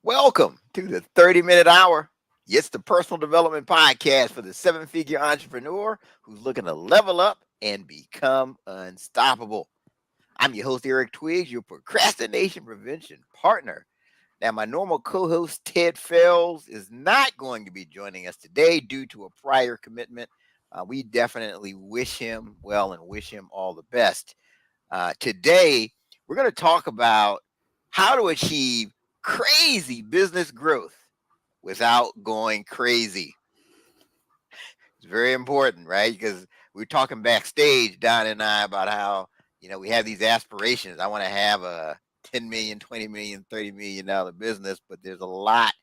Welcome to the 30-minute hour. It's the personal development podcast for the seven-figure entrepreneur who's looking to level up and become unstoppable. I'm your host, Eric Twiggs, your procrastination prevention partner. Now, my normal co-host, Ted Fells, is not going to be joining us today due to a prior commitment. We definitely wish him well and wish him all the best. Today, we're going to talk about how to achieve crazy business growth without going crazy. It's very important, right? Because we were talking backstage, Don and I, about how, we have these aspirations. I want to have a 10 million, 20 million, $30 million business, but there's a lot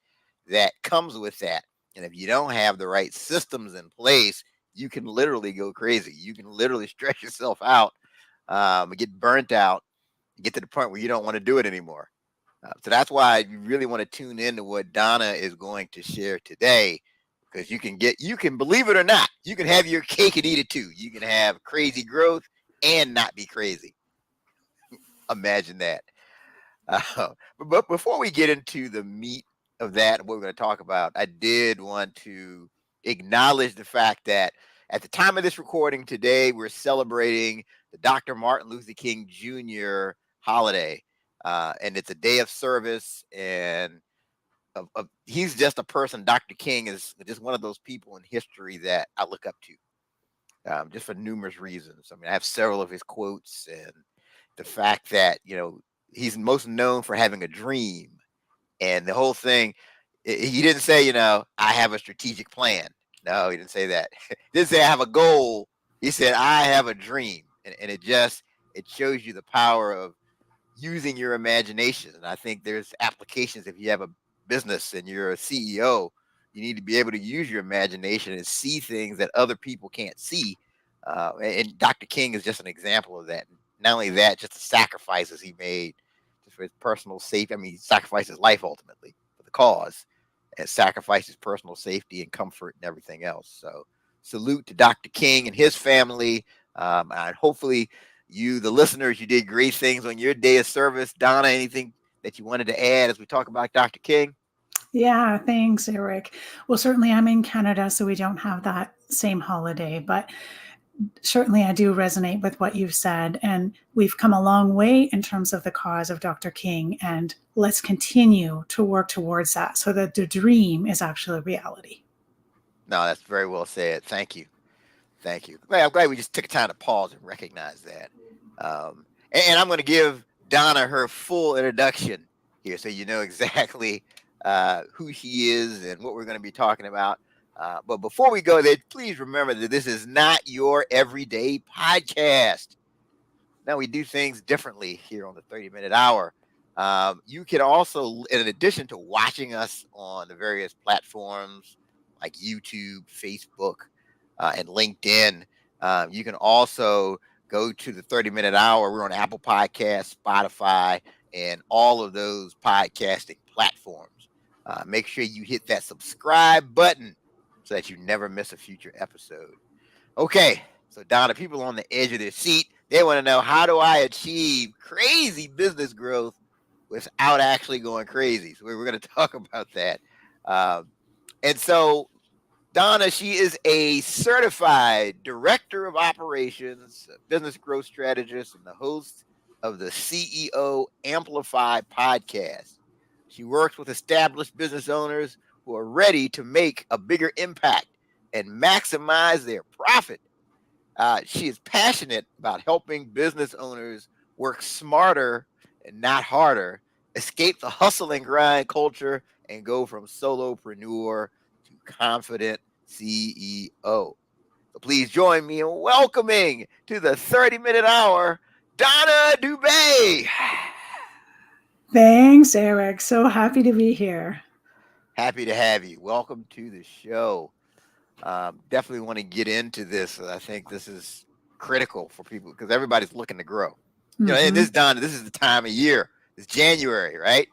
that comes with that. And if you don't have the right systems in place, you can literally go crazy. You can literally stress yourself out, get burnt out, get to the point where you don't want to do it anymore. So that's why you really want to tune in to what Donna is going to share today, because you can believe it or not, you can have your cake and eat it too. You can have crazy growth and not be crazy. Imagine that. But before we get into the meat of that, what we're going to talk about, I did want to acknowledge the fact that at the time of this recording today, we're celebrating the Dr. Martin Luther King Jr. holiday. And it's a day of service, and he's just a person. Dr. King is just one of those people in history that I look up to, just for numerous reasons. I mean, I have several of his quotes, and the fact that, he's most known for having a dream, and the whole thing, he didn't say, I have a strategic plan. No, he didn't say that. He didn't say I have a goal. He said, I have a dream. And it shows you the power of using your imagination. And I think there's applications. If you have a business and you're a CEO, you need to be able to use your imagination and see things that other people can't see. And Dr. King is just an example of that. Not only that, just the sacrifices he made just for his personal safety. I mean, he sacrificed his life ultimately for the cause, and sacrificed his personal safety and comfort and everything else. So salute to Dr. King and his family. And hopefully the listeners, you did great things on your day of service. Donna, anything that you wanted to add as we talk about Dr. King? Yeah, thanks, Eric. Well, certainly I'm in Canada, so we don't have that same holiday, but certainly I do resonate with what you've said. And we've come a long way in terms of the cause of Dr. King, and let's continue to work towards that so that the dream is actually reality. No, that's very well said. Thank you. Thank you. I'm glad we just took time to pause and recognize that. And I'm going to give Donna her full introduction here so you know exactly who she is and what we're going to be talking about. But before we go there, please remember that this is not your everyday podcast. Now, we do things differently here on the 30-minute hour. You can also, in addition to watching us on the various platforms like YouTube, Facebook, and LinkedIn, you can also go to the 30-minute hour. We're on Apple Podcasts, Spotify, and all of those podcasting platforms. Make sure you hit that subscribe button so that you never miss a future episode. Okay, so Donna, people on the edge of their seat, they want to know, how do I achieve crazy business growth without actually going crazy? So we're going to talk about that. And so Donna, she is a certified director of operations, business growth strategist, and the host of the CEO Amplify podcast. She works with established business owners who are ready to make a bigger impact and maximize their profit. She is passionate about helping business owners work smarter and not harder, escape the hustle and grind culture, and go from solopreneur to confident CEO. So please join me in welcoming to the 30-minute hour, Donna Dube. Thanks, Eric. So happy to be here. Happy to have you. Welcome to the show. Definitely want to get into this. I think this is critical for people because everybody's looking to grow. And Mm-hmm. this is the time of year. It's January, right?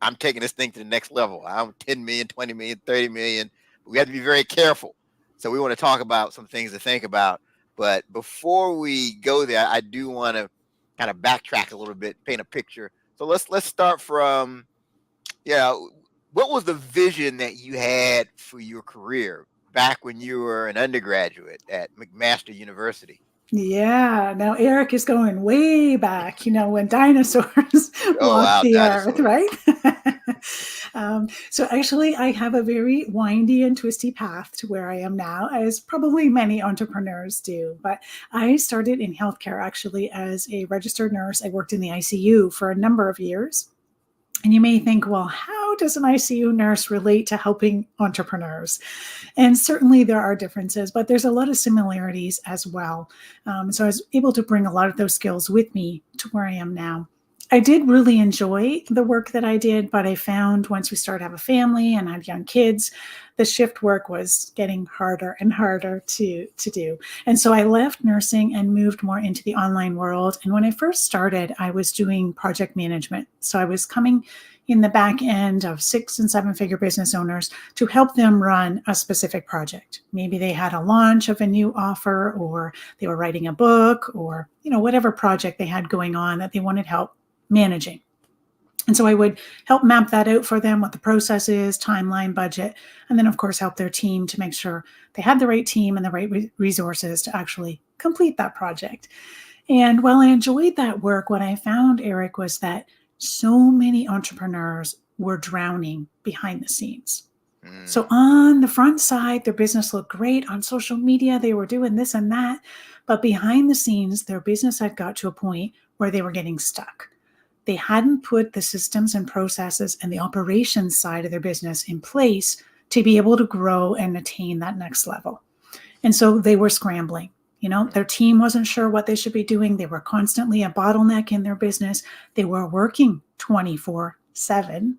I'm taking this thing to the next level. I'm 10 million, 20 million, 30 million. But we have to be very careful. So we want to talk about some things to think about. But before we go there, I do want to kind of backtrack a little bit, paint a picture. So let's start from you know, what was the vision that you had for your career back when you were an undergraduate at McMaster University? Yeah, now Eric is going way back, when dinosaurs Oh, walked wow, the earth, dinosaurs. right? So actually, I have a very windy and twisty path to where I am now, as probably many entrepreneurs do. But I started in healthcare actually as a registered nurse. I worked in the ICU for a number of years. And you may think, well, how does an ICU nurse relate to helping entrepreneurs? And certainly there are differences, but there's a lot of similarities as well. So I was able to bring a lot of those skills with me to where I am now. I did really enjoy the work that I did, but I found once we started to have a family and had young kids, the shift work was getting harder and harder to do. And so I left nursing and moved more into the online world. And when I first started, I was doing project management. So I was coming in the back end of 6 and 7 figure business owners to help them run a specific project. Maybe they had a launch of a new offer, or they were writing a book, or whatever project they had going on that they wanted help managing. And so I would help map that out for them, what the process is, timeline, budget, and then of course help their team to make sure they had the right team and the right resources to actually complete that project. And while I enjoyed that work, what I found, Eric, was that so many entrepreneurs were drowning behind the scenes. So on the front side, their business looked great. On social media, they were doing this and that. But behind the scenes, their business had got to a point where they were getting stuck. They hadn't put the systems and processes and the operations side of their business in place to be able to grow and attain that next level. And so they were scrambling. Their team wasn't sure what they should be doing. They were constantly a bottleneck in their business. They were working 24/7.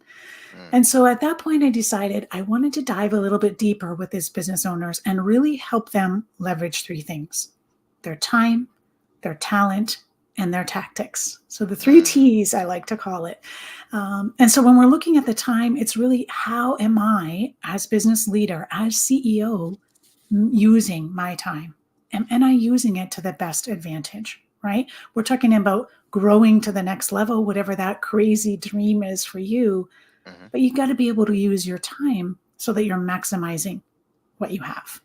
And so at that point, I decided I wanted to dive a little bit deeper with these business owners and really help them leverage 3 things: their time, their talent, and their tactics. So the 3 T's, I like to call it. And so when we're looking at the time, it's really, how am I, as business leader, as CEO, using my time? Am I using it to the best advantage, right? We're talking about growing to the next level, whatever that crazy dream is for you. But you got to be able to use your time so that you're maximizing what you have.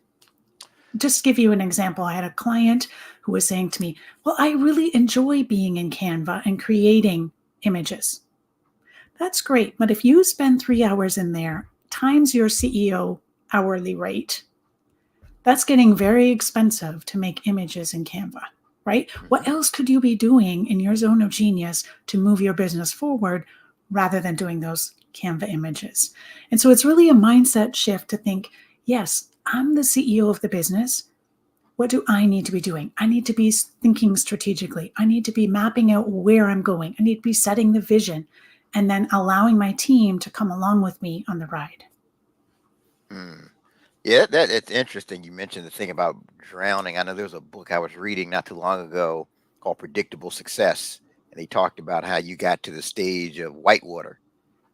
Just to give you an example, I had a client who was saying to me, well, I really enjoy being in Canva and creating images. That's great. But if you spend 3 hours in there times your CEO hourly rate, that's getting very expensive to make images in Canva, right? What else could you be doing in your zone of genius to move your business forward rather than doing those Canva images? And so it's really a mindset shift to think, yes, I'm the CEO of the business. What do I need to be doing? I need to be thinking strategically. I need to be mapping out where I'm going. I need to be setting the vision and then allowing my team to come along with me on the ride. Yeah, that it's interesting. You mentioned the thing about drowning. I know there was a book I was reading not too long ago called Predictable Success, and they talked about how you got to the stage of whitewater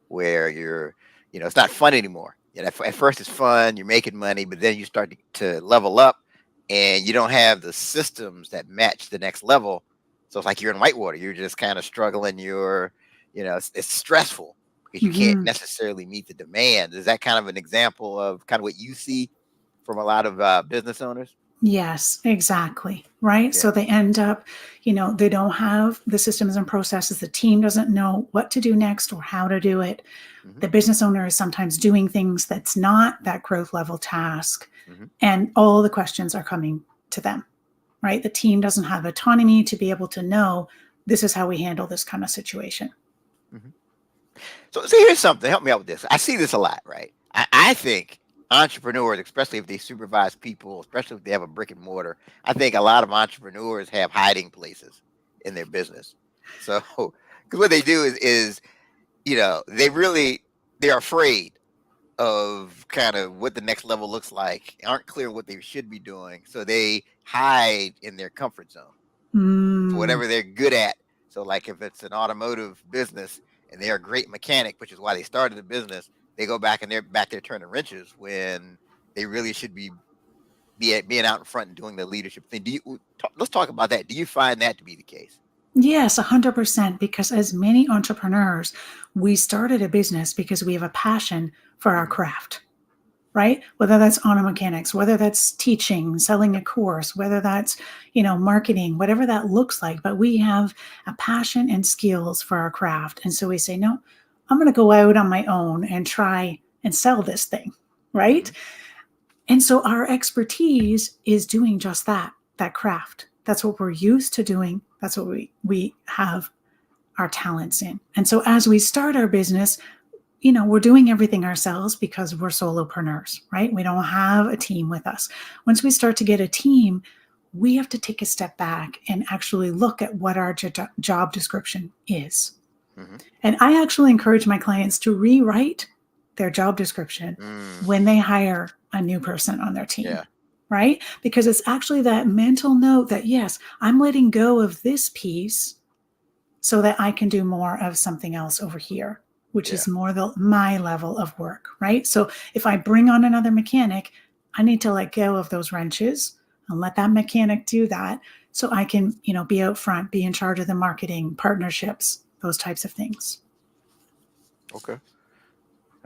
where it's not fun anymore. At first it's fun, you're making money, but then you start to level up, and you don't have the systems that match the next level. So it's like you're in whitewater. You're just kind of struggling. It's stressful because you can't Mm-hmm. necessarily meet the demand. Is that kind of an example of kind of what you see from a lot of business owners? Yes, exactly. Right. Yeah. So they end up, they don't have the systems and processes. The team doesn't know what to do next or how to do it. Hmm. The business owner is sometimes doing things that's not that growth level task. Hmm. And all the questions are coming to them, right? The team doesn't have autonomy to be able to know this is how we handle this kind of situation. Hmm. So here's something. Help me out with this. I see this a lot, right? I think entrepreneurs, especially if they supervise people, especially if they have a brick and mortar, I think a lot of entrepreneurs have hiding places in their business. So, because what they do is they're afraid of kind of what the next level looks like, aren't clear what they should be doing, so they hide in their comfort zone for Mm, whatever they're good at. So, like if it's an automotive business and they're a great mechanic, which is why they started the business, they go back and they're back there turning wrenches when they really should being out in front and doing the leadership thing. Let's talk about that. Do you find that to be the case? Yes, 100%. Because as many entrepreneurs, we started a business because we have a passion for our Mhm. craft, right? Whether that's auto mechanics, whether that's teaching, selling a course, whether that's, marketing, whatever that looks like. But we have a passion and skills for our craft. And so we say, no, I'm going to go out on my own and try and sell this thing, right? Mhm. And so our expertise is doing just that craft. That's what we're used to doing. That's what we have our talents in. And so as we start our business, we're doing everything ourselves because we're solopreneurs, right? We don't have a team with us. Once we start to get a team, we have to take a step back and actually look at what our job description is. Mhm. And I actually encourage my clients to rewrite their job description Mm. when they hire a new person on their team, Yeah. right? Because it's actually that mental note that, yes, I'm letting go of this piece so that I can do more of something else over here, which Yeah. is more my level of work, right? So if I bring on another mechanic, I need to let go of those wrenches and let that mechanic do that so I can, be out front, be in charge of the marketing, partnerships, those types of things. Okay.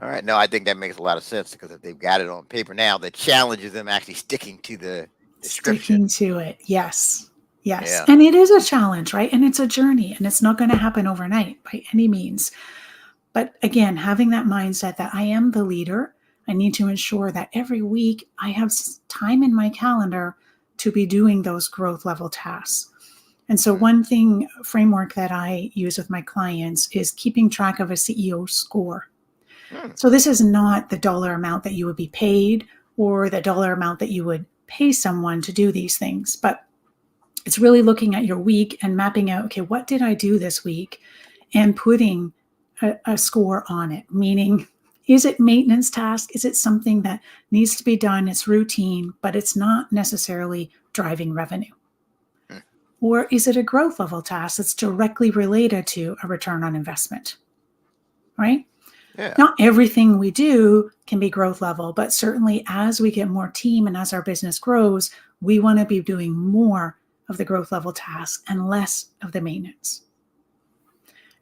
All right. No, I think that makes a lot of sense because if they've got it on paper now, the challenge is them actually sticking to the description. Sticking to it. Yes. Yes. Yeah. And it is a challenge, right? And it's a journey and it's not going to happen overnight by any means. But again, having that mindset that I am the leader, I need to ensure that every week I have time in my calendar to be doing those growth level tasks. And so, Mm. one thing framework that I use with my clients is keeping track of a CEO score. Mm. So, this is not the dollar amount that you would be paid or the dollar amount that you would pay someone to do these things, but it's really looking at your week and mapping out, okay, what did I do this week? And putting a score on it, meaning, is it maintenance task? Is it something that needs to be done? It's routine, but it's not necessarily driving revenue. Mm. Or is it a growth level task that's directly related to a return on investment, right? Yeah. Not everything we do can be growth level, but certainly as we get more team and as our business grows, we want to be doing more of the growth level tasks and less of the maintenance.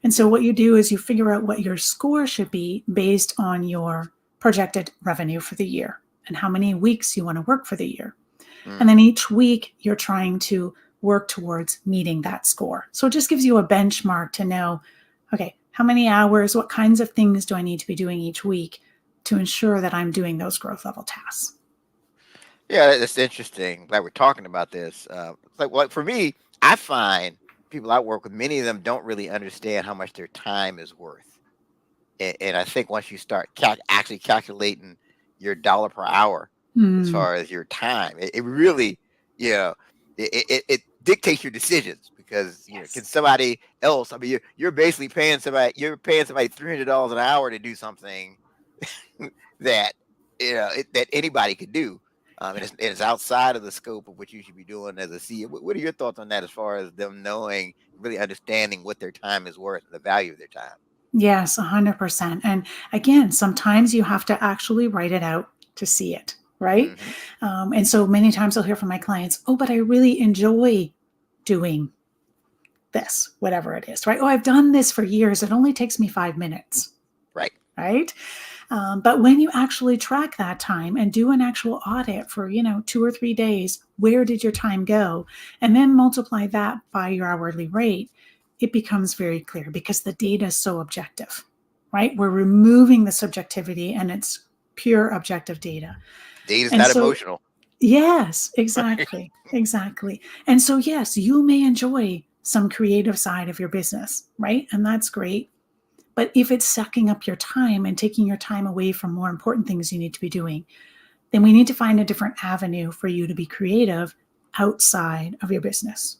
And so what you do is you figure out what your score should be based on your projected revenue for the year and how many weeks you want to work for the year. And Mm. then each week you're trying to work towards meeting that score. So it just gives you a benchmark to know, okay, how many hours, what kinds of things do I need to be doing each week to ensure that I'm doing those growth level tasks? Yeah, that's interesting. Glad we're talking about this. Like for me, I find people I work with, many of them don't really understand how much their time is worth. And I think once you start actually calculating your dollar per hour as Hmm. far as your time, it really, you know, it dictates your decisions because can Yes. somebody else? I mean, you're basically paying somebody $300 an hour to do something that that anybody could do. And it's outside of the scope of what you should be doing as a CEO. What are your thoughts on that as far as them knowing, really understanding what their time is worth and the value of their time? Yes, 100%. And again, sometimes you have to actually write it out to see it, right? Hmm. And so many times I'll hear from my clients, oh, but I really enjoy doing this, whatever it is, right? Oh, I've done this for years. It only takes me 5 minutes, Right. right? But when you actually track that time and do an actual audit for, 2 or 3 days, where did your time go? And then multiply that by your hourly rate, it becomes very clear because the data is so objective, right? We're removing the subjectivity and it's pure objective data. Data's And not so, emotional. yes, exactly. Exactly. And so, yes, you may enjoy some creative side of your business, right? And that's great. But if it's sucking up your time and taking your time away from more important things you need to be doing, then we need to find a different avenue for you to be creative outside of your business,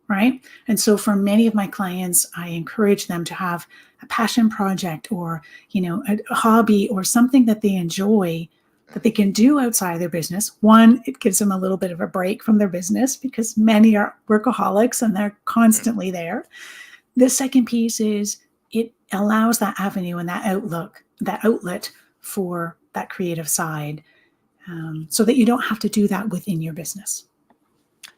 right? And so for many of my clients, I encourage them to have a passion project or, a hobby or something that they enjoy that they Mhm. can do outside of their business. One, it gives them a little bit of a break from their business because many are workaholics and they're Mhm. constantly there. The second piece is it allows that avenue and that outlet for that creative side, so that you don't have to do that within your business.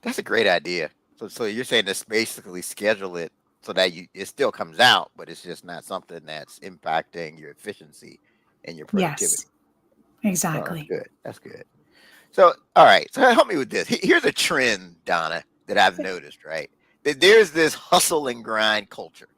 That's a great idea. So you're saying this basically schedule it so that it still comes out, but it's just not something that's impacting your efficiency and your Yes, productivity. Oh, that's exactly. good. That's good. So, all right. So help me with this. Here's a trend, Donna, that I've noticed, right? That there's this hustle and grind culture.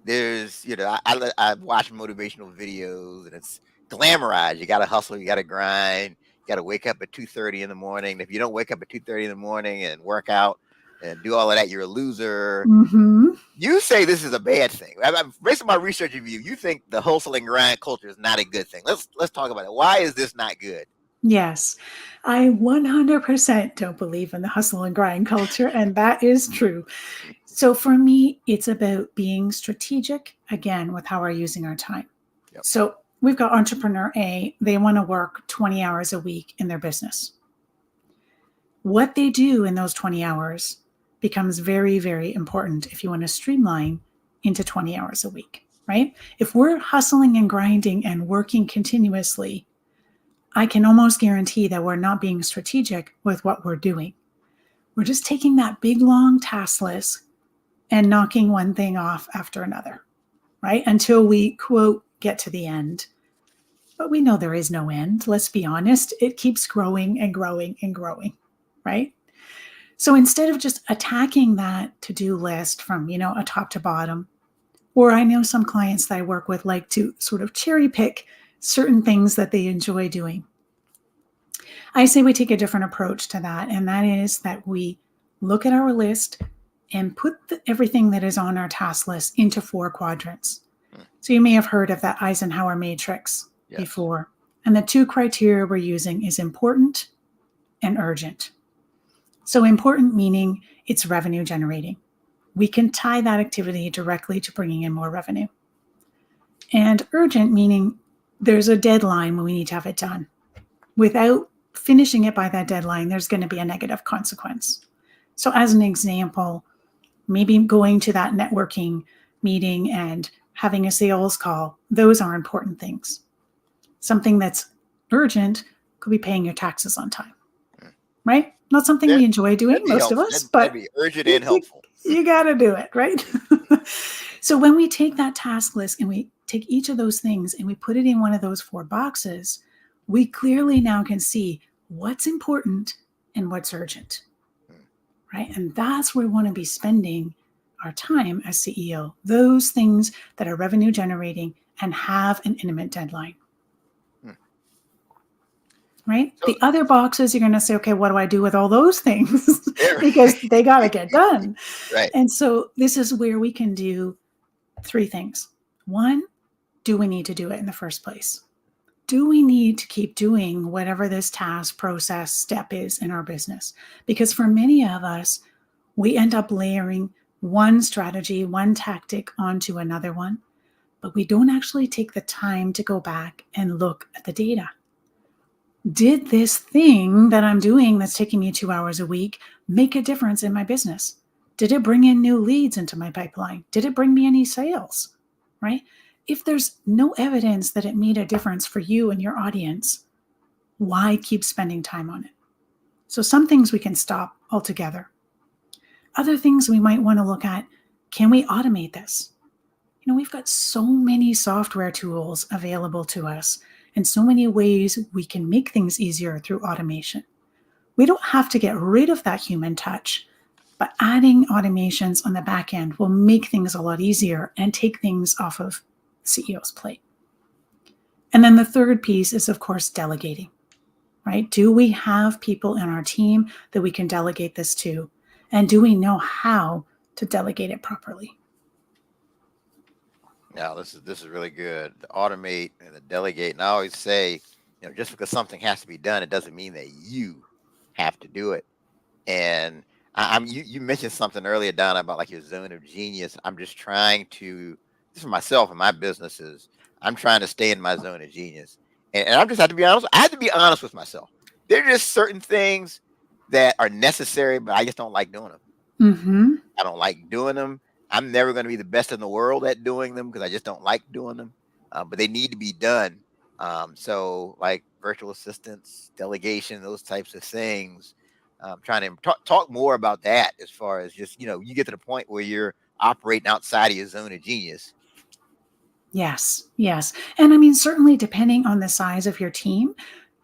There's, I watch motivational videos and it's glamorized. You got to hustle, you got to grind, you got to wake up at 2:30 in the morning. If you don't wake up at 2:30 in the morning and work out and do all of that, you're a loser. Hmm. You say this is a bad thing. Based on my research of you think the hustle and grind culture is not a good thing. Let's talk about it. Why is this not good? Yes, I 100% don't believe in the hustle and grind culture, and that is true. So for me, it's about being strategic again with how we're using our time. Yep. So we've got entrepreneur A, they want to work 20 hours a week in their business. What they do in those 20 hours becomes very, very important if you want to streamline into 20 hours a week, right? If we're hustling and grinding and working continuously, I can almost guarantee that we're not being strategic with what we're doing. We're just taking that big, long task list and knocking one thing off after another, right? Until we, quote, get to the end. But we know there is no end. Let's be honest. It keeps growing and growing and growing, right? So instead of just attacking that to-do list from, a top to bottom, or I know some clients that I work with like to sort of cherry pick certain things that they enjoy doing. I say we take a different approach to that, and that is that we look at our list and put everything that is on our task list into 4 quadrants. So you may have heard of that Eisenhower matrix before. And the 2 criteria we're using is important and urgent. So important meaning it's revenue generating. We can tie that activity directly to bringing in more revenue. And urgent meaning there's a deadline when we need to have it done. Without finishing it by that deadline, there's going to be a negative consequence. So as an example, maybe going to that networking meeting and having a sales call, those are important things. Something that's urgent could be paying your taxes on time, right? Not something we enjoy doing, most of us, That'd but be urgent and helpful. you got to do it, right? So when we take that task list and we take each of those things and we put it in one of those 4 boxes, we clearly now can see what's important and what's urgent, right? And that's where we want to be spending our time as CEO, those things that are revenue generating and have an imminent deadline. Right? So, the other boxes, you're going to say, okay, what do I do with all those things? Because they got to get done. right. And so this is where we can do 3 things. 1, do we need to do it in the first place? Do we need to keep doing whatever this task, process, step is in our business? Because for many of us, we end up layering one strategy, one tactic onto another one, but we don't actually take the time to go back and look at the data. Did this thing that I'm doing that's taking me 2 hours a week make a difference in my business? Did it bring in new leads into my pipeline? Did it bring me any sales? Right? If there's no evidence that it made a difference for you and your audience, why keep spending time on it? So some things we can stop altogether. Other things we might want to look at, can we automate this? We've got so many software tools available to us and so many ways we can make things easier through automation. We don't have to get rid of that human touch, but adding automations on the back end will make things a lot easier and take things off of CEO's plate. And then the third piece is, of course, delegating, right? Do we have people in our team that we can delegate this to? And do we know how to delegate it properly? Now, this is really good. The automate and the delegate. And I always say, just because something has to be done, it doesn't mean that you have to do it. And you mentioned something earlier, Donna, about like your zone of genius. I'm just trying to, just for myself and my businesses, I'm trying to stay in my zone of genius. And I just have to be honest. I have to be honest with myself. There are just certain things that are necessary, but I just don't like doing them. Mm-hmm. I don't like doing them. I'm never going to be the best in the world at doing them because I just don't like doing them. But they need to be done. So like virtual assistants, delegation, those types of things. Trying to talk more about that as far as just, you get to the point where you're operating outside of your zone of genius. Yes, yes. And I mean, certainly depending on the size of your team,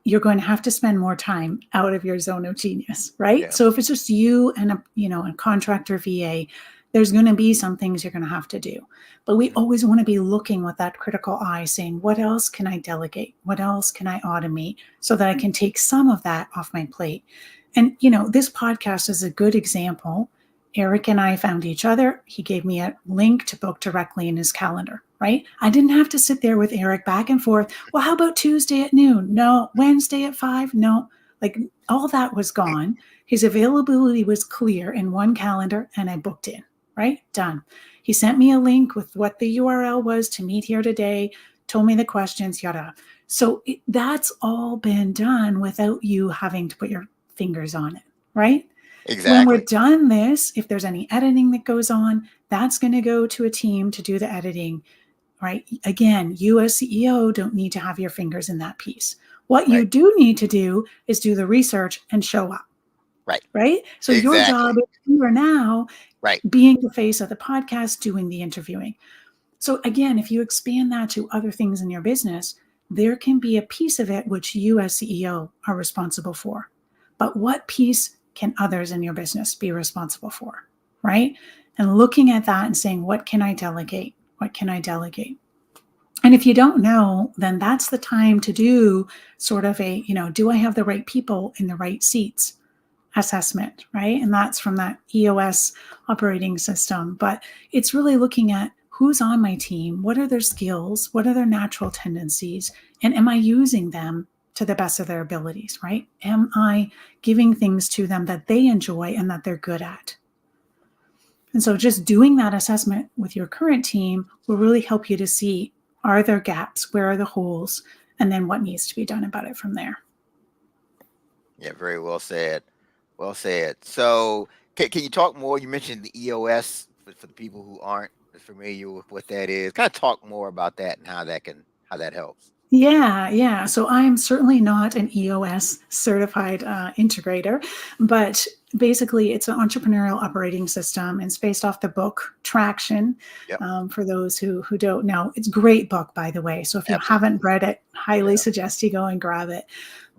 you're going to have to spend more time out of your zone of genius, right? Yeah. So if it's just you and a contractor VA, there's going to be some things you're going to have to do. But we always want to be looking with that critical eye saying, what else can I delegate? What else can I automate so that I can take some of that off my plate? And this podcast is a good example. Eric and I found each other. He gave me a link to book directly in his calendar, right? I didn't have to sit there with Eric back and forth. Well, how about Tuesday at noon? No. Wednesday at 5? No. Like all that was gone. His availability was clear in one calendar and I booked in, right? Done. He sent me a link with what the URL was to meet here today, told me the questions, yada. So that's all been done without you having to put your fingers on it, right? Exactly. When we're done this, if there's any editing that goes on, that's going to go to a team to do the editing, right? Again, you as CEO don't need to have your fingers in that piece. What you do need to do is do the research and show up. Right? So your job is here now, being the face of the podcast, doing the interviewing. So again, if you expand that to other things in your business, there can be a piece of it which you as CEO are responsible for. But what piece can others in your business be responsible for, right? And looking at that and saying, what can I delegate? What can I delegate? And if you don't know, then that's the time to do sort of a, do I have the right people in the right seats assessment, right? And that's from that EOS operating system. But it's really looking at who's on my team, what are their skills, what are their natural tendencies, and am I using them to the best of their abilities, right? Am I giving things to them that they enjoy and that they're good at? And so just doing that assessment with your current team will really help you to see, are there gaps? Where are the holes? And then what needs to be done about it from there. Yeah, very well said. Well said. So can you talk more? You mentioned the EOS for the people who aren't familiar with what that is. Kind of talk more about that and how that helps. Yeah. So I'm certainly not an EOS certified integrator, but basically it's an entrepreneurial operating system and it's based off the book Traction. For those who don't know, it's a great book, by the way. So if you haven't read it, highly suggest you go and grab it.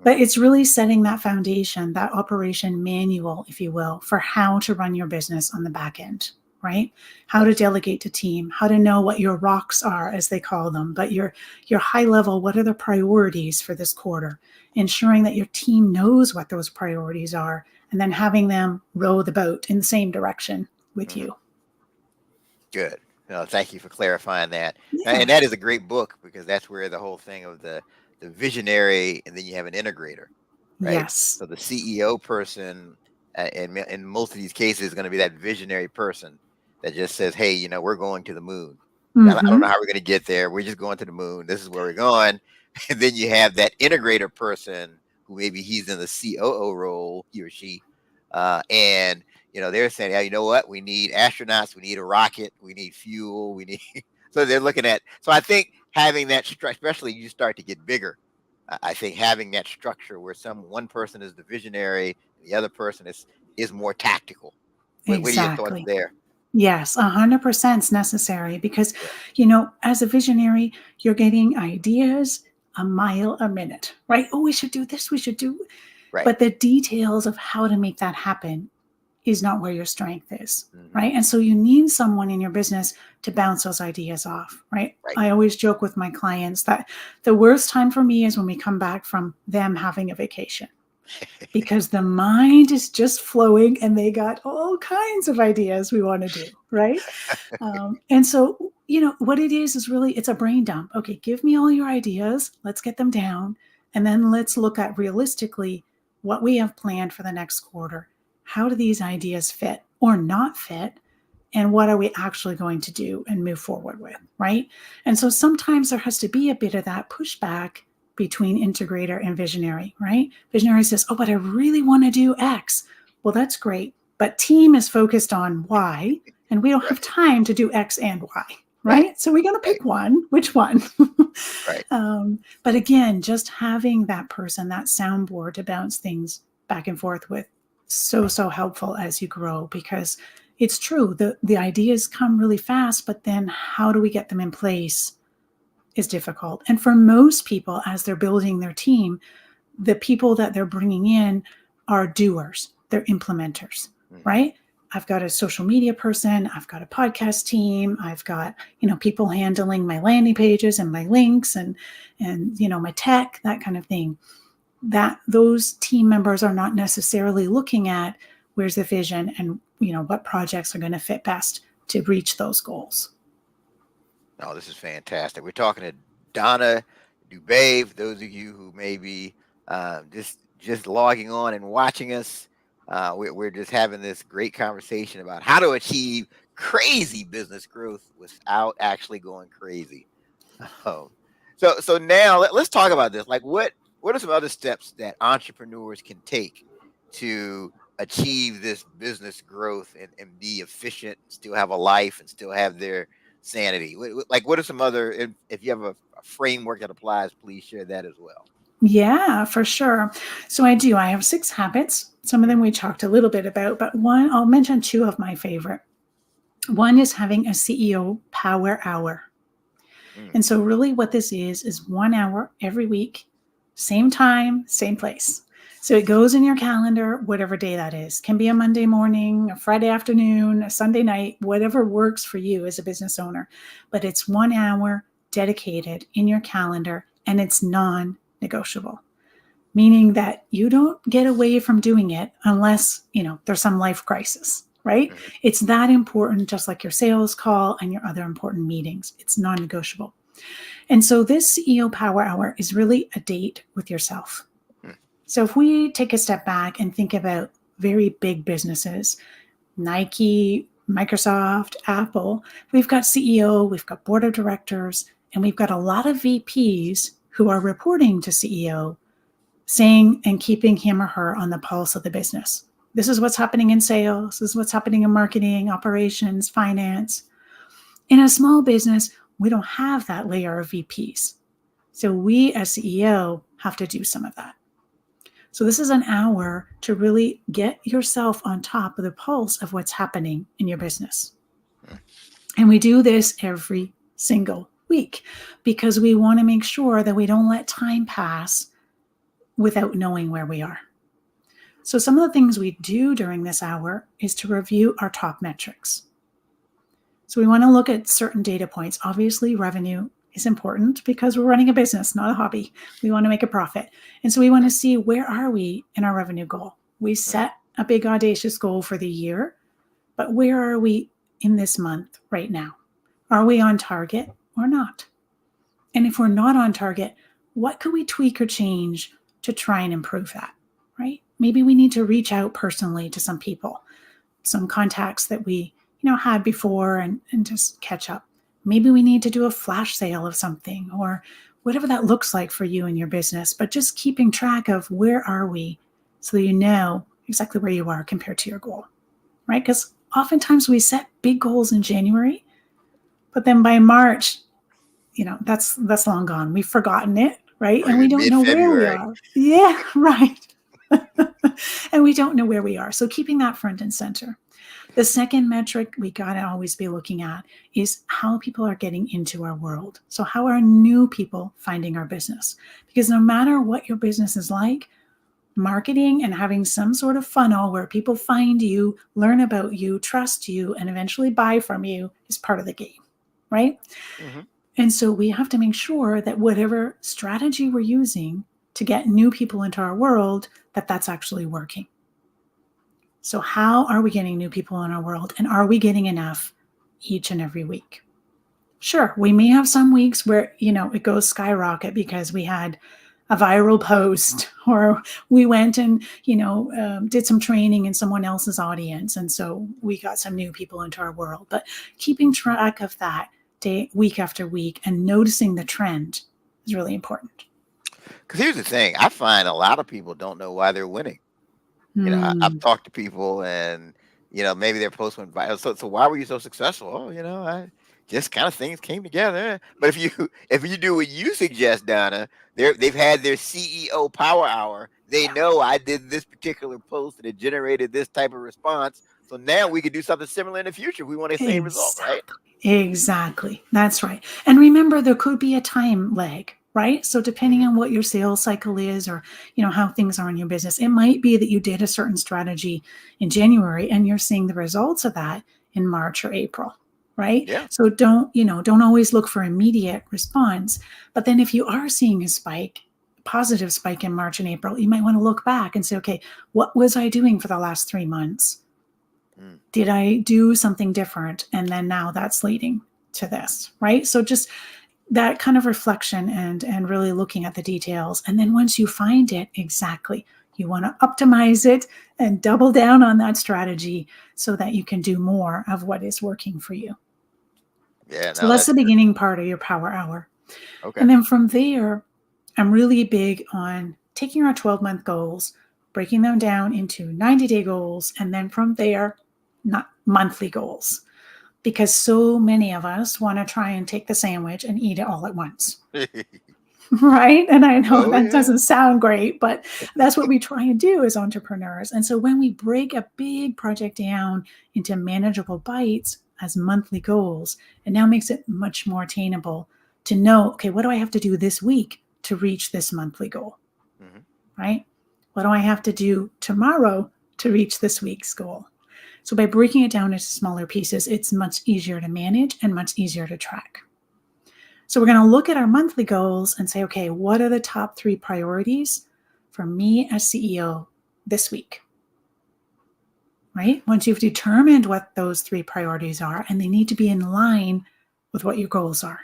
But it's really setting that foundation, that operation manual, if you will, for how to run your business on the back end, right? How to delegate to team, how to know what your rocks are, as they call them, but your high level, what are the priorities for this quarter? Ensuring that your team knows what those priorities are, and then having them row the boat in the same direction with you. Good. No, thank you for clarifying that. And that is a great book because that's where the whole thing of the visionary, and then you have an integrator, right? Yes. So the CEO person, in most of these cases, is going to be that visionary person that just says, "Hey, we're going to the moon. I don't know how we're going to get there. We're just going to the moon. This is where we're going." And then you have that integrator person who maybe he's in the COO role, he or she, and they're saying, "Yeah, you know what? We need astronauts. We need a rocket. We need fuel. We need." So they're looking at. So I think having that, especially you start to get bigger. I think having that structure where one person is the visionary, the other person is more tactical. What are your thoughts there? Yes, 100% is necessary because, as a visionary, you're getting ideas a mile a minute, right? Oh, we should do this. We should do. Right. But the details of how to make that happen is not where your strength is, right? And so you need someone in your business to bounce those ideas off, right? I always joke with my clients that the worst time for me is when we come back from them having a vacation because the mind is just flowing and they got all kinds of ideas we want to do, right? And so, what it is really, it's a brain dump. Okay, give me all your ideas. Let's get them down. And then let's look at realistically what we have planned for the next quarter. How do these ideas fit or not fit? And what are we actually going to do and move forward with, right? And so sometimes there has to be a bit of that pushback between integrator and visionary, right? Visionary says, oh, but I really want to do X. Well, that's great. But team is focused on Y, and we don't have time to do X and Y, right? So we're going to pick one. Which one? But again, just having that person, that soundboard to bounce things back and forth with so helpful as you grow, because it's true, the ideas come really fast, but then how do we get them in place is difficult. And for most people, as they're building their team, the people that they're bringing in are doers, they're implementers, right? I've got a social media person, I've got a podcast team, I've got, people handling my landing pages and my links and my tech, that kind of thing. That those team members are not necessarily looking at where's the vision and what projects are going to fit best to reach those goals. Oh, this is fantastic. We're talking to Donna Dube. For those of you who may be just logging on and watching us, we're just having this great conversation about how to achieve crazy business growth without actually going crazy. So now let's talk about this. Like, what are some other steps that entrepreneurs can take to achieve this business growth and be efficient, still have a life, and still have their sanity? Like, what are some other, if you have a framework that applies, please share that as well. Yeah, for sure. So I have 6 habits. Some of them we talked a little bit about, but one, I'll mention 2 of my favorite. One is having a CEO power hour. And so really what this is 1 hour every week, same time, same place. So it goes in your calendar, whatever day that is. Can be a Monday morning, a Friday afternoon, a Sunday night, whatever works for you as a business owner. But it's 1 hour dedicated in your calendar, and it's non-negotiable, meaning that you don't get away from doing it unless, there's some life crisis, right? It's that important, just like your sales call and your other important meetings. It's non-negotiable. And so this CEO Power Hour is really a date with yourself. So if we take a step back and think about very big businesses, Nike, Microsoft, Apple, we've got CEO, we've got board of directors, and we've got a lot of VPs who are reporting to CEO, saying and keeping him or her on the pulse of the business. This is what's happening in sales. This is what's happening in marketing, operations, finance. In a small business, we don't have that layer of VPs. So we as CEO have to do some of that. So this is an hour to really get yourself on top of the pulse of what's happening in your business. And we do this every single week because we want to make sure that we don't let time pass without knowing where we are. So some of the things we do during this hour is to review our top metrics. So we want to look at certain data points. Obviously, revenue is important because we're running a business, not a hobby. We want to make a profit. And so we want to see, where are we in our revenue goal? We set a big audacious goal for the year, but where are we in this month right now? Are we on target or not? And if we're not on target, what could we tweak or change to try and improve that, right? Maybe we need to reach out personally to some people, some contacts that we had before and just catch up. Maybe we need to do a flash sale of something, or whatever that looks like for you in your business, but just keeping track of where are we so you know exactly where you are compared to your goal, right? Because oftentimes we set big goals in January, but then by March, that's long gone. We've forgotten it, right? And we don't know where we are. Yeah, right. And we don't know where we are. So keeping that front and center. The second metric we got to always be looking at is how people are getting into our world. So how are new people finding our business? Because no matter what your business is like, marketing and having some sort of funnel where people find you, learn about you, trust you, and eventually buy from you is part of the game, right? And so we have to make sure that whatever strategy we're using to get new people into our world, that's actually working. So how are we getting new people in our world? And are we getting enough each and every week? Sure, we may have some weeks where, it goes skyrocket because we had a viral post, or we went and, did some training in someone else's audience. And so we got some new people into our world. But keeping track of that week after week and noticing the trend is really important. Because here's the thing, I find a lot of people don't know why they're winning. I've talked to people, and maybe their post went viral. So why were you so successful? Oh, I just kind of things came together. But if you do what you suggest, Donna, they've had their CEO Power Hour. They know I did this particular post and it generated this type of response. So now we could do something similar in the future if we want the same result, right? Exactly. Exactly. That's right. And remember, there could be a time lag, right? So depending Hmm. on what your sales cycle is, or how things are in your business, it might be that you did a certain strategy in January and you're seeing the results of that in March or April, right? Yeah. So don't always look for immediate response. But then if you are seeing a positive spike in March and April, you might want to look back and say, okay, what was I doing for the last 3 months? Mm. Did I do something different? And then now that's leading to this, right? So just that kind of reflection and really looking at the details. And then once you find it exactly, you want to optimize it and double down on that strategy so that you can do more of what is working for you. Yeah. So No, that's that's the good. beginning part of your power hour. Okay. And then from there, I'm really big on taking our 12-month goals, breaking them down into 90-day goals, and then from there, not monthly goals. Because so many of us want to try and take the sandwich and eat it all at once. Right? And I know Oh that yeah. doesn't sound great, but that's what we try and do as entrepreneurs. And so when we break a big project down into manageable bites as monthly goals, it now makes it much more attainable to know, okay, what do I have to do this week to reach this monthly goal? Hmm. Right? What do I have to do tomorrow to reach this week's goal? So by breaking it down into smaller pieces, it's much easier to manage and much easier to track. So we're going to look at our monthly goals and say, okay, what are the top 3 priorities for me as CEO this week? Right? Once you've determined what those 3 priorities are, and they need to be in line with what your goals are.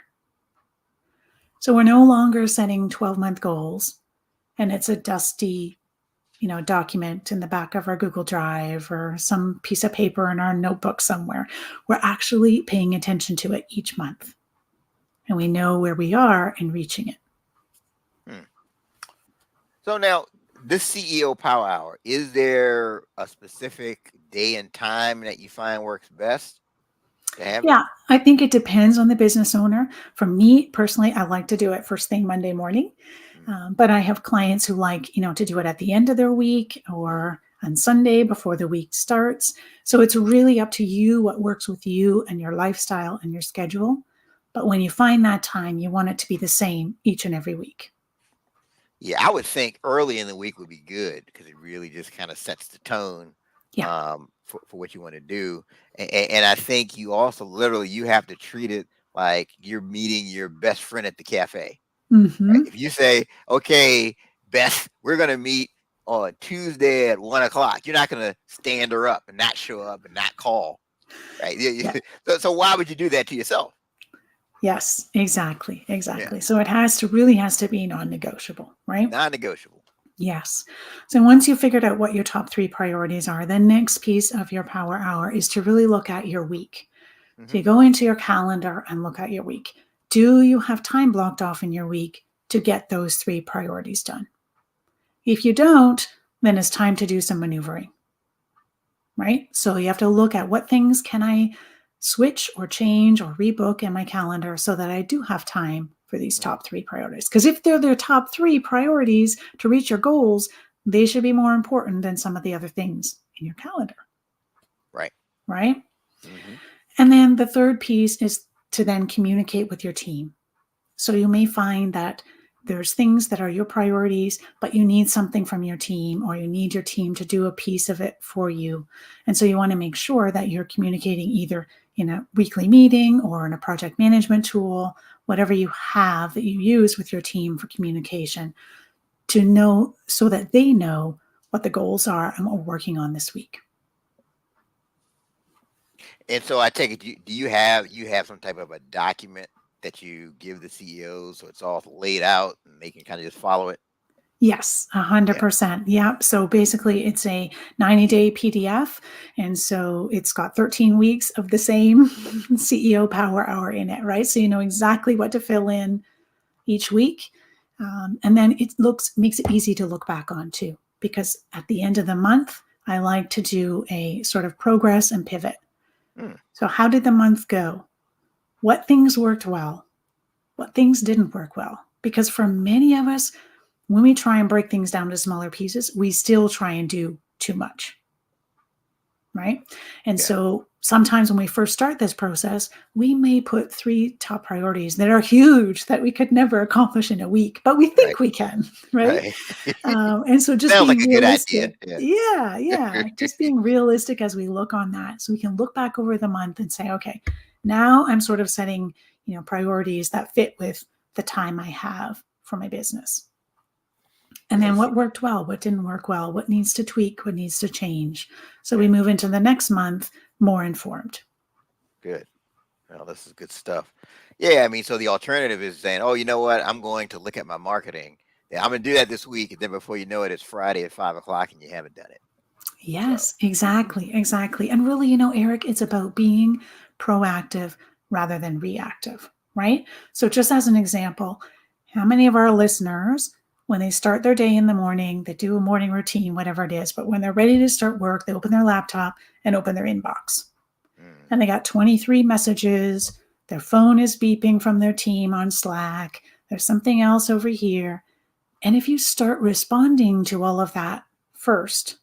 So we're no longer setting 12-month goals and it's a dusty document in the back of our Google Drive or some piece of paper in our notebook somewhere. We're actually paying attention to it each month and we know where we are in reaching it. Hmm. So now, this CEO Power Hour, is there a specific day and time that you find works best to have it? Yeah, I think it depends on the business owner. For me personally, I like to do it first thing Monday morning. Mm. But I have clients who like, to do it at the end of their week or on Sunday before the week starts. So it's really up to you what works with you and your lifestyle and your schedule. But when you find that time, you want it to be the same each and every week. Yeah, I would think early in the week would be good because it really just kind of sets the tone Yeah. for what you want to do. And I think you also literally you have to treat it like you're meeting your best friend at the cafe. Right? Hmm. If you say, "Okay, Beth, we're gonna meet on Tuesday at 1 o'clock," you're not gonna stand her up and not show up and not call, right? Yeah. So why would you do that to yourself? Yes, exactly. Yeah, Exactly. So it really has to be non-negotiable, right? non-negotiable. Yes. So once you've figured out what your top 3 priorities are, the next piece of your power hour is to really look at your week. So Hmm. you go into your calendar and look at your week. Do you have time blocked off in your week to get those 3 priorities done? If you don't, then it's time to do some maneuvering, right? So you have to look at what things can I switch or change or rebook in my calendar so that I do have time for these Hmm. top 3 priorities. Because if they're their top 3 priorities to reach your goals, they should be more important than some of the other things in your calendar, Right. right? Hmm. And then the third piece is to then communicate with your team. So you may find that there's things that are your priorities, but you need something from your team, or you need your team to do a piece of it for you. And so you want to make sure that you're communicating either in a weekly meeting or in a project management tool, whatever you have that you use with your team for communication, to know so that they know what the goals are and what we're working on this week. And so I take it, do you have some type of a document that you give the CEOs so it's all laid out and they can kind of just follow it? Yes, Yeah. 100%. Yeah. So basically, it's a 90-day PDF. And so it's got 13 weeks of the same CEO Power Hour in it, right? So you know exactly what to fill in each week. And then makes it easy to look back on too, because at the end of the month, I like to do a sort of progress and pivot. Hmm. So, how did the month go? what things worked well, what things didn't work well. Because for many of us, when we try and break things down to smaller pieces, we still try and do too much. Right. And Yeah. so sometimes when we first start this process, we may put 3 top priorities that are huge that we could never accomplish in a week, but we Right. think we can. Right. Right. And so just Sounds like being a good idea. realistic. Yeah. Yeah. Just being realistic as we look on that. So we can look back over the month and say, okay, now I'm sort of setting, priorities that fit with the time I have for my business. And then Yes. what worked well, what didn't work well, what needs to tweak, what needs to change. So Yeah. we move into the next month more informed. Good. Well, this is good stuff. Yeah, I mean, so the alternative is saying, "Oh, you know what? I'm going to look at my marketing. Yeah, I'm going to do that this week." And then before you know it, it's Friday at 5 o'clock, and you haven't done it. So, Yes, exactly. Exactly. And really, Eric, it's about being proactive rather than reactive, right? So, just as an example, how many of our listeners, when they start their day in the morning, they do a morning routine, whatever it is, but when they're ready to start work, they open their laptop and open their inbox. mm, And they got 23 messages. Their phone is beeping from their team on Slack. There's something else over here. And if you start responding to all of that first,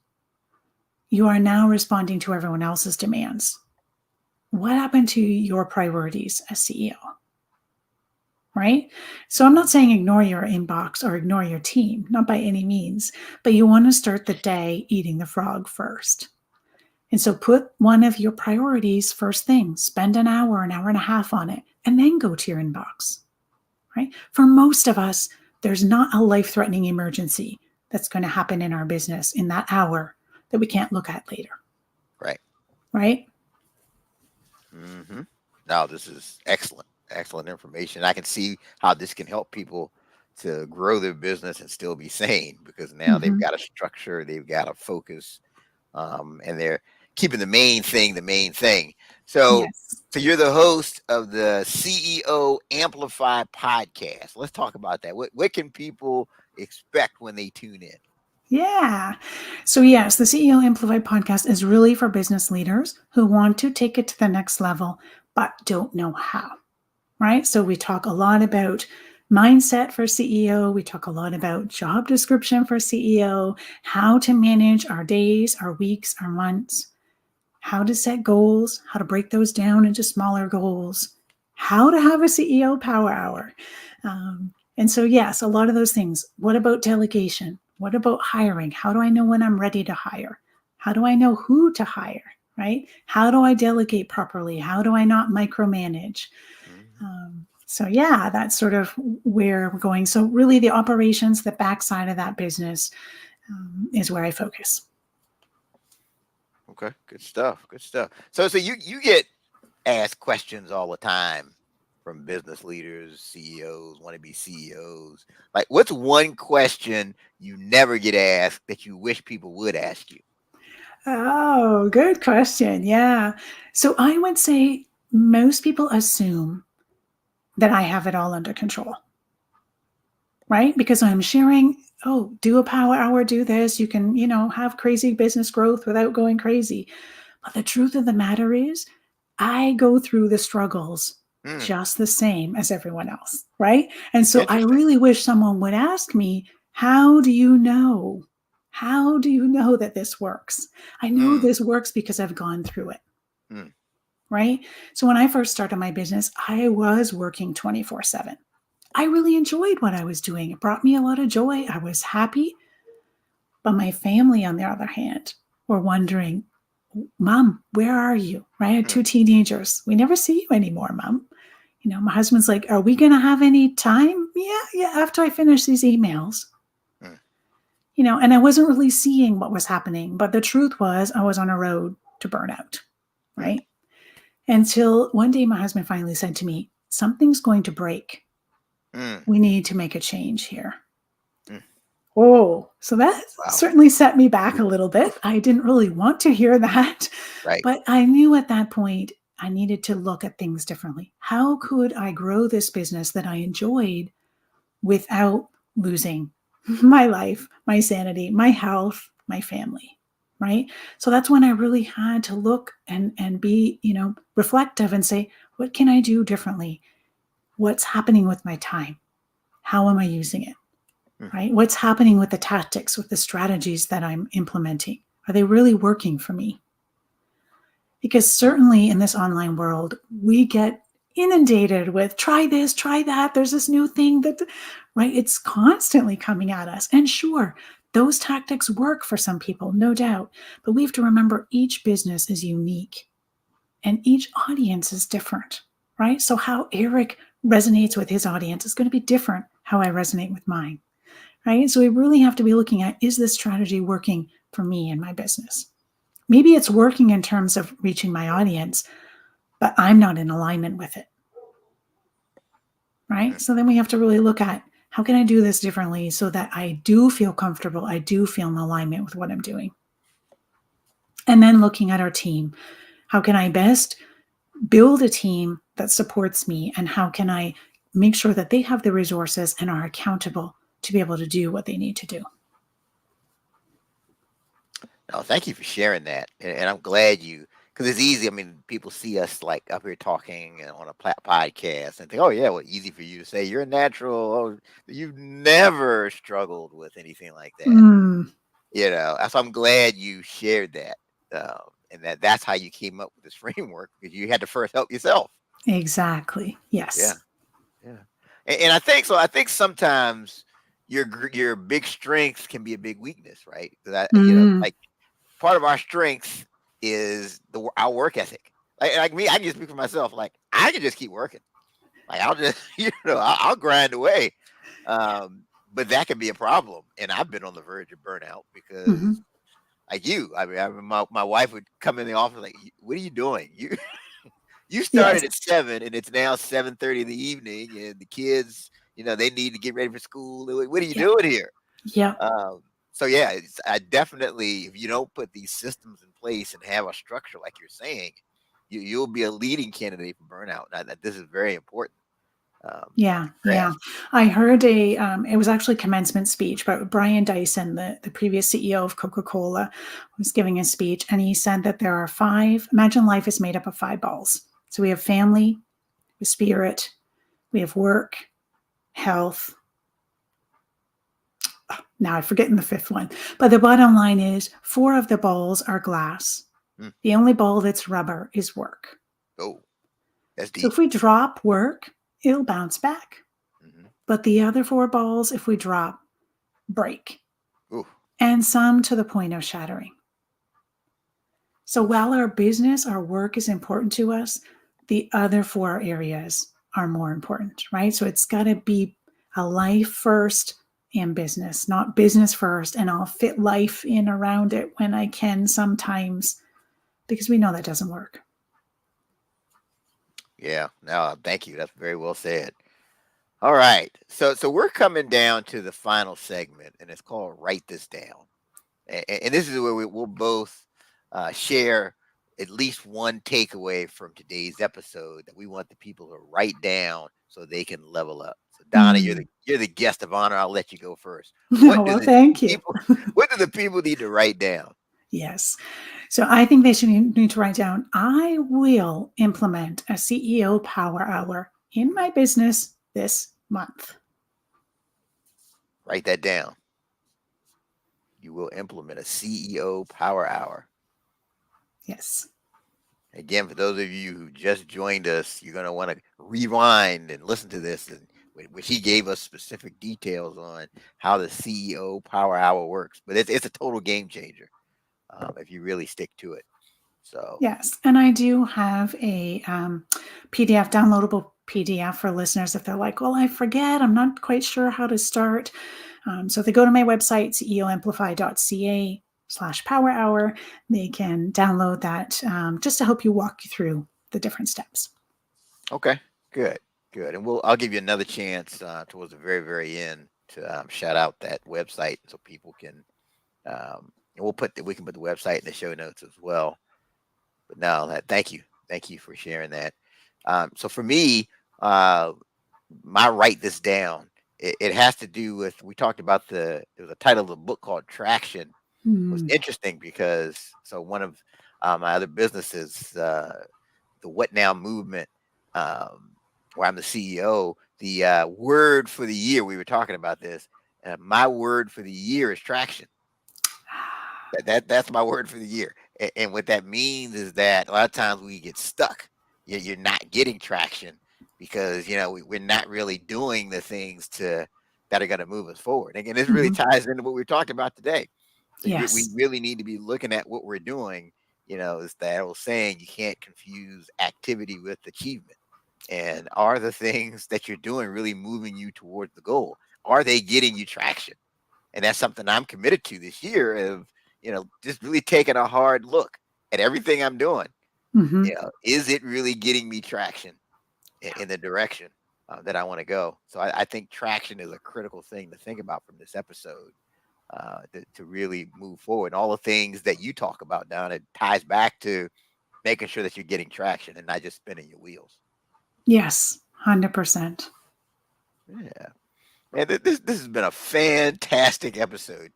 you are now responding to everyone else's demands. What happened to your priorities as CEO? Right? So I'm not saying ignore your inbox or ignore your team, not by any means, but you want to start the day eating the frog first. And so put one of your priorities first thing, spend an hour and a half on it, and then go to your inbox, right? For most of us, there's not a life-threatening emergency that's going to happen in our business in that hour that we can't look at later, right. right? Mm-hmm. No, this is excellent. Excellent information. I can see how this can help people to grow their business and still be sane because now they've Mm-hmm. got a structure, they've got a focus, and they're keeping the main thing the main thing. So, Yes. so you're the host of the CEO Amplify podcast. Let's talk about that. What can people expect when they tune in? Yeah. So, yes, the CEO Amplify podcast is really for business leaders who want to take it to the next level, but don't know how, right? So, we talk a lot about mindset for CEO. We talk a lot about job description for CEO, how to manage our days, our weeks, our months, how to set goals, how to break those down into smaller goals, how to have a CEO power hour. And so, yes, a lot of those things. What about delegation? What about hiring? How do I know when I'm ready to hire? How do I know who to hire? Right? How do I delegate properly? How do I not micromanage? Mhm. So, yeah, that's sort of where we're going. So, really, the operations, the backside of that business is where I focus. Okay, good stuff. Good stuff. So you get asked questions all the time from business leaders, CEOs, want to be CEOs. Like, what's one question you never get asked that you wish people would ask you? Oh, good question. Yeah. So I would say most people assume that I have it all under control, right? Because I'm sharing, oh, do a power hour, do this. You can, have crazy business growth without going crazy. But the truth of the matter is, I go through the struggles Hmm, just the same as everyone else, right? And so I interesting. really wish someone would ask me, how do you know? How do you know that this works? I know Hmm, this works because I've gone through it, hmm, right? So when I first started my business, I was working 24/7. I really enjoyed what I was doing. It brought me a lot of joy. I was happy. But my family, on the other hand, were wondering, Mom, where are you? Right? I had hmm, 2 teenagers. We never see you anymore, Mom. My husband's like, are we going to have any time? Yeah, after I finish these emails. hmm, And I wasn't really seeing what was happening. But the truth was, I was on a road to burnout, hmm, right? Until one day my husband finally said to me, something's going to break. hmm, We need to make a change here. hmm. Oh, so that Wow. certainly set me back a little bit. I didn't really want to hear that, Right. but I knew at that point I needed to look at things differently. How could I grow this business that I enjoyed without losing my life, my sanity, my health, my family? Right. So that's when I really had to look and be, reflective and say, What can I do differently? What's happening with my time? How am I using it? Right? What's happening with the tactics, with the strategies that I'm implementing? Are they really working for me? Because certainly in this online world, we get inundated with try this, try that. There's this new thing that, right? It's constantly coming at us. And sure, those tactics work for some people, no doubt. But we have to remember each business is unique and each audience is different, right? So how Eric resonates with his audience is going to be different how I resonate with mine, right? So we really have to be looking at, is this strategy working for me and my business? Maybe it's working in terms of reaching my audience, but I'm not in alignment with it, right? So then we have to really look at, how can I do this differently so that I do feel comfortable, I do feel in alignment with what I'm doing? And then looking at our team, how can I best build a team that supports me, and how can I make sure that they have the resources and are accountable to be able to do what they need to do? No, thank you for sharing that, and I'm glad you, because it's easy. I mean, people see us like up here talking and on a podcast and think, "Oh yeah, well, easy for you to say. You're a natural. Oh, you've never struggled with anything like that." So I'm glad you shared that, and that's how you came up with this framework, because you had to first help yourself. Exactly. Yeah, Yes. yeah, and I think so. I think sometimes your big strengths can be a big weakness, right? Because Mm. like part of our strength is our work ethic. Like me, I can just speak for myself. Like I can just keep working. Like I'll just I'll grind away. But that can be a problem, and I've been on the verge of burnout because, Mhm. like you, I mean, my wife would come in the office like, "What are you doing? You Yes. started at 7, and it's now 7:30 in the evening, and the kids, they need to get ready for school. What are you Yeah. doing here?" Yeah. Um, so yeah, I definitely, if you don't put these systems in place and have a structure like you're saying, you'll be a leading candidate for burnout. This is very important Yeah, to yeah. grasp. I heard it was actually commencement speech, but Brian Dyson, the previous CEO of Coca-Cola, was giving a speech, and he said that there are imagine life is made up of 5 balls. So we have family, we have spirit, we have work, health. Now I've forgotten the 5th one. But the bottom line is 4 of the balls are glass. Mm. The only ball that's rubber is work. Oh, that's So deep. if we drop work, it'll bounce back. Hmm. But the other 4 balls, if we drop, break. Ooh, And some to the point of shattering. So oof. while our business, our work is important to us, the other 4 areas are more important, right? So it's got to be a life first and business, not business first. And I'll fit life in around it when I can sometimes, because we know that doesn't work. Yeah. No, thank you. That's very well said. All right. So we're coming down to the final segment, and it's called "Write This Down." And this is where we'll both share at least one takeaway from today's episode that we want the people to write down so they can level up. So Donna, Mm. you're the guest of honor. I'll let you go first. No, well, thank you. People what do the people need to write down? Yes. So I think they should need to write down, I will implement a CEO power hour in my business this month. Write that down. You will implement a CEO power hour. Yes. Again, for those of you who just joined us, you're going to want to rewind and listen to this, and which he gave us specific details on how the CEO Power Hour works. But it's a total game changer if you really stick to it. So Yes. And I do have a PDF, downloadable PDF for listeners if they're like, well, I forget, I'm not quite sure how to start. So if they go to my website, ceoamplify.ca/power hour, they can download that just to help you walk you through the different steps. okay, good, good, and I'll give you another chance towards the very very end to shout out that website so people can. And we can put the website in the show notes as well. But no, thank you for sharing that. So for me, my write this down. It has to do with, we talked about there was a title of a book called Traction. It was Mm. interesting because one of my other businesses, the What Now movement, where I'm the CEO, the word for the year, we were talking about this. My word for the year is traction. That's my word for the year. And what that means is that a lot of times we get stuck. You're not getting traction because we're not really doing the things that are going to move us forward. Again, this really Mhm. ties into what we're talking about today. So we Yes. really need to be looking at what we're doing. It's that old saying, you can't confuse activity with achievement. And are the things that you're doing really moving you towards the goal? Are they getting you traction? And that's something I'm committed to this year of, just really taking a hard look at everything I'm doing. Mhm. Is it really getting me traction in the direction that I want to go? So I think traction is a critical thing to think about from this episode to really move forward. And all the things that you talk about, Don, it ties back to making sure that you're getting traction and not just spinning your wheels. Yes. 100%. Yeah. Man, this has been a fantastic episode.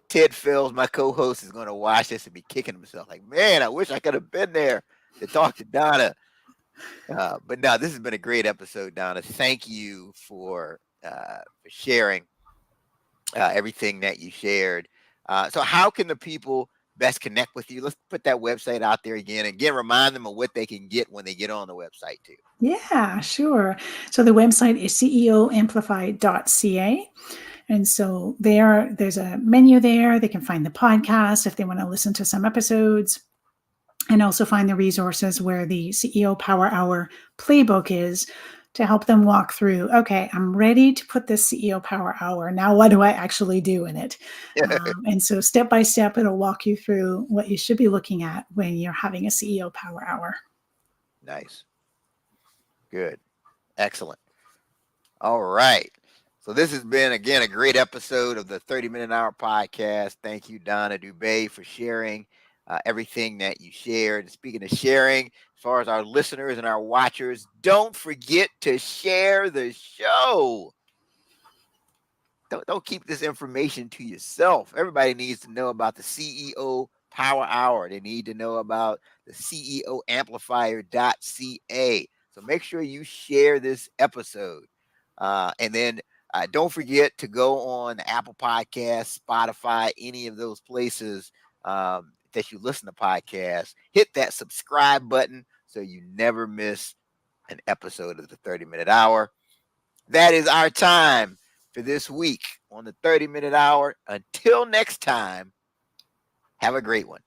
Ted Fells, my co-host, is going to watch this and be kicking himself like, man, I wish I could have been there to talk to Donna. But no, this has been a great episode, Donna. Thank you for sharing everything that you shared. So how can the people best connect with you? Let's put that website out there again. Again, remind them of what they can get when they get on the website too. Yeah, sure. So the website is ceoamplify.ca. And so there's a menu there. They can find the podcast if they want to listen to some episodes, and also find the resources where the CEO Power Hour playbook is to help them walk through, okay, I'm ready to put this CEO Power Hour. Now, what do I actually do in it? And so step by step, it'll walk you through what you should be looking at when you're having a CEO Power Hour. Nice. Good. Excellent. All right. So this has been, again, a great episode of the 30-Minute Hour podcast. Thank you, Donna Dube, for sharing everything that you shared. And speaking of sharing, as far as our listeners and our watchers, don't forget to share the show. Don't keep this information to yourself. Everybody needs to know about the CEO Power Hour. They need to know about the CEO Amplifier.ca. So make sure you share this episode. And then don't forget to go on Apple Podcasts, Spotify, any of those places that you listen to podcasts. Hit that subscribe button so you never miss an episode of the 30-Minute Hour. That is our time for this week on the 30-Minute Hour. Until next time, have a great one.